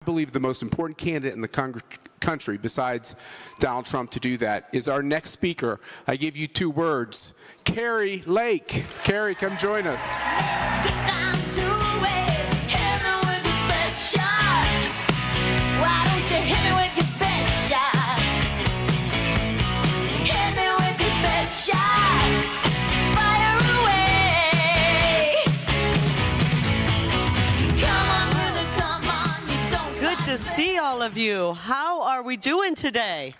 I believe the most important candidate in the country, besides Donald Trump, to do that is our next speaker. I give you 2 words: Kari Lake. Kari, come join us. To see all of you. How are we doing today?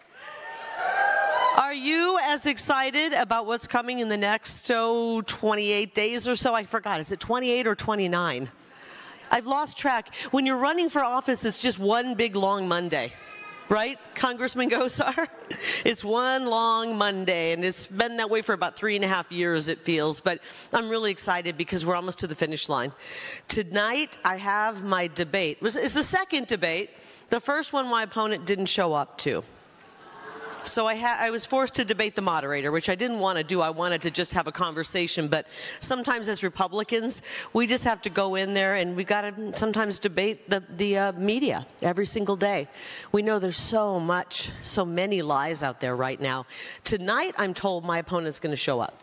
Are you as excited about what's coming in the next 28 days or so? I forgot. Is it 28 or 29? I've lost track. When you're running for office, it's just one big long Monday. Right, Congressman Gosar? It's one long Monday, and it's been that way for about 3.5 years, it feels. But I'm really excited because we're almost to the finish line. Tonight, I have my debate. It's the second debate. The first one my opponent didn't show up to. So I was forced to debate the moderator, which I didn't want to do. I wanted to just have a conversation. But sometimes as Republicans, we just have to go in there and we got to sometimes debate the media every single day. We know there's so many lies out there right now. Tonight, I'm told my opponent's going to show up.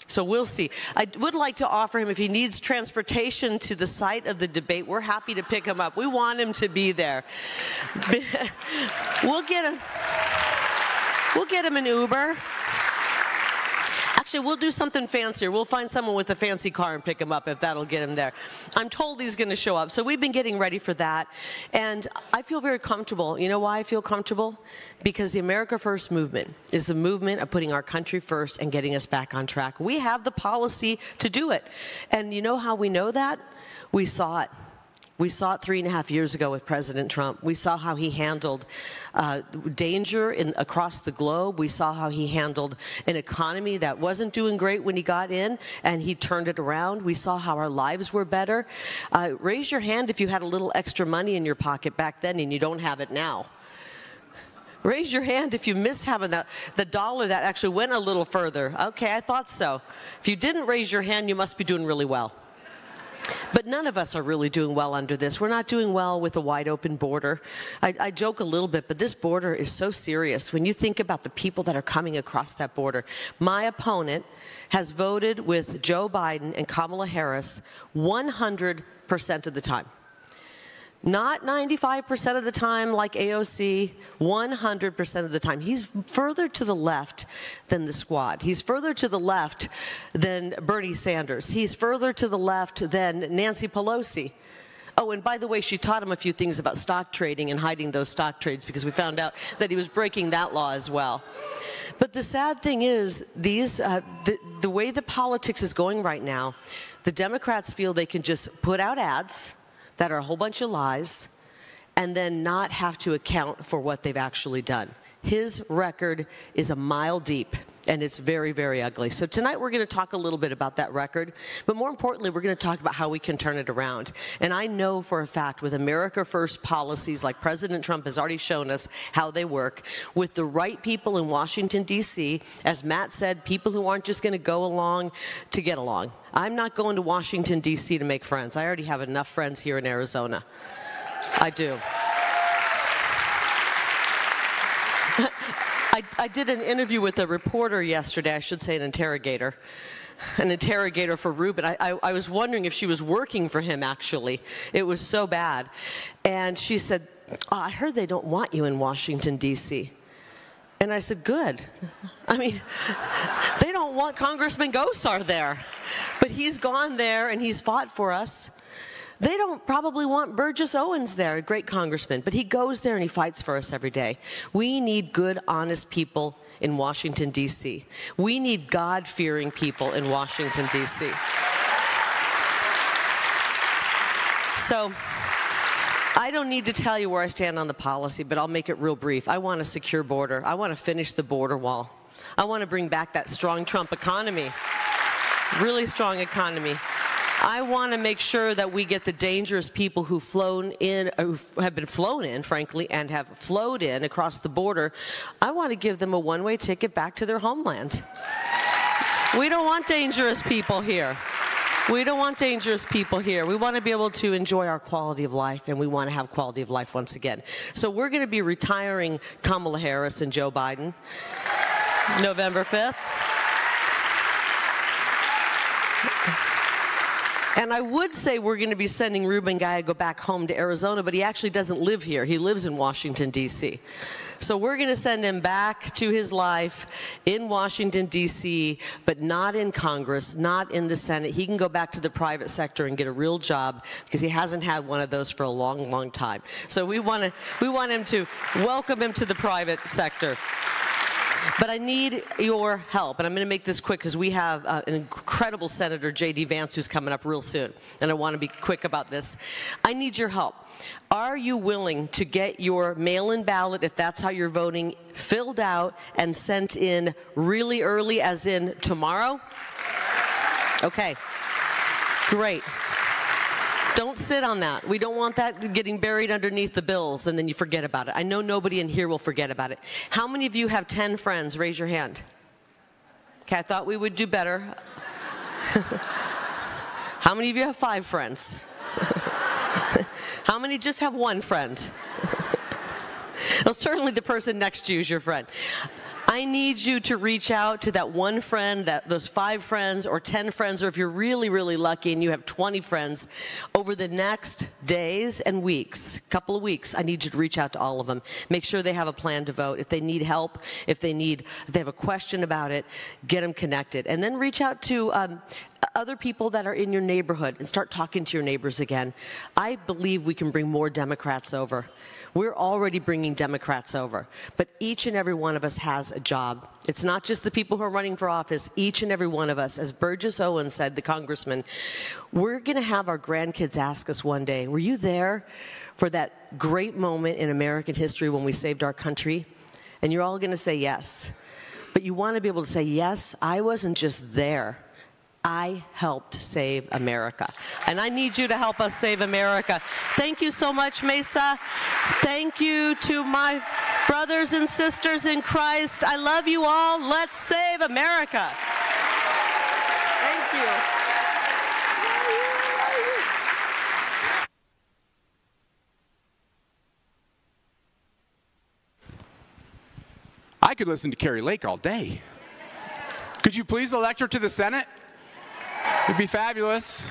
So we'll see. I would like to offer him, if he needs transportation to the site of the debate, we're happy to pick him up. We want him to be there. We'll get him an Uber. Actually, we'll do something fancier. We'll find someone with a fancy car and pick him up if that'll get him there. I'm told he's going to show up. So we've been getting ready for that. And I feel very comfortable. You know why I feel comfortable? Because the America First movement is a movement of putting our country first and getting us back on track. We have the policy to do it. And you know how we know that? We saw it. We saw it 3.5 years ago with President Trump. We saw how he handled danger across the globe. We saw how he handled an economy that wasn't doing great when he got in, and he turned it around. We saw how our lives were better. Raise your hand if you had a little extra money in your pocket back then and you don't have it now. Raise your hand if you miss having the dollar that actually went a little further. Okay, I thought so. If you didn't raise your hand, you must be doing really well. But none of us are really doing well under this. We're not doing well with a wide open border. I joke a little bit, but this border is so serious. When you think about the people that are coming across that border, my opponent has voted with Joe Biden and Kamala Harris 100% of the time. Not 95% of the time like AOC, 100% of the time. He's further to the left than the squad. He's further to the left than Bernie Sanders. He's further to the left than Nancy Pelosi. Oh, and by the way, she taught him a few things about stock trading and hiding those stock trades because we found out that he was breaking that law as well. But the sad thing is, the way the politics is going right now, the Democrats feel they can just put out ads that are a whole bunch of lies, and then not have to account for what they've actually done. His record is a mile deep, and it's very, very ugly. So tonight we're going to talk a little bit about that record, but more importantly, we're going to talk about how we can turn it around. And I know for a fact with America First policies like President Trump has already shown us how they work, with the right people in Washington, D.C., as Matt said, people who aren't just going to go along to get along. I'm not going to Washington, D.C. to make friends. I already have enough friends here in Arizona. I do. I did an interview with a reporter yesterday, I should say an interrogator for Rubin. I was wondering if she was working for him, actually. It was so bad. And she said, "Oh, I heard they don't want you in Washington, D.C." And I said, good. I mean, they don't want Congressman Gosar there. But he's gone there and he's fought for us. They don't probably want Burgess Owens there, a great congressman, but he goes there and he fights for us every day. We need good, honest people in Washington, D.C. We need God-fearing people in Washington, D.C. So I don't need to tell you where I stand on the policy, but I'll make it real brief. I want a secure border. I want to finish the border wall. I want to bring back that strong Trump economy, really strong economy. I want to make sure that we get the dangerous people who have been flown in, frankly, and have flowed in across the border. I want to give them a one-way ticket back to their homeland. We don't want dangerous people here. We don't want dangerous people here. We want to be able to enjoy our quality of life, and we want to have quality of life once again. So we're going to be retiring Kamala Harris and Joe Biden November 5th. And I would say we're going to be sending Ruben Gallego back home to Arizona, but he actually doesn't live here. He lives in Washington, D.C. So we're going to send him back to his life in Washington, D.C., but not in Congress, not in the Senate. He can go back to the private sector and get a real job because he hasn't had one of those for a long, long time. So we want him to welcome him to the private sector. But I need your help, and I'm going to make this quick because we have an incredible Senator J.D. Vance who's coming up real soon, and I want to be quick about this. I need your help. Are you willing to get your mail-in ballot, if that's how you're voting, filled out and sent in really early, as in tomorrow? Okay, great. Don't sit on that. We don't want that getting buried underneath the bills and then you forget about it. I know nobody in here will forget about it. How many of you have 10 friends? Raise your hand. Okay, I thought we would do better. How many of you have 5 friends? How many just have 1 friend? Well, certainly the person next to you is your friend. I need you to reach out to that 1 friend, those 5 friends, or 10 friends, or if you're really, really lucky and you have 20 friends, over the next days and weeks, couple of weeks, I need you to reach out to all of them. Make sure they have a plan to vote. If they need help, if they have a question about it, get them connected. And then reach out to other people that are in your neighborhood and start talking to your neighbors again. I believe we can bring more Democrats over. We're already bringing Democrats over, but each and every one of us has a job. It's not just the people who are running for office. Each and every one of us, as Burgess Owens said, the congressman, we're going to have our grandkids ask us one day, were you there for that great moment in American history when we saved our country? And you're all going to say yes. But you want to be able to say, yes, I wasn't just there. I helped save America. And I need you to help us save America. Thank you so much, Mesa. Thank you to my brothers and sisters in Christ. I love you all. Let's save America. Thank you. I could listen to Kari Lake all day. Could you please elect her to the Senate? It'd be fabulous.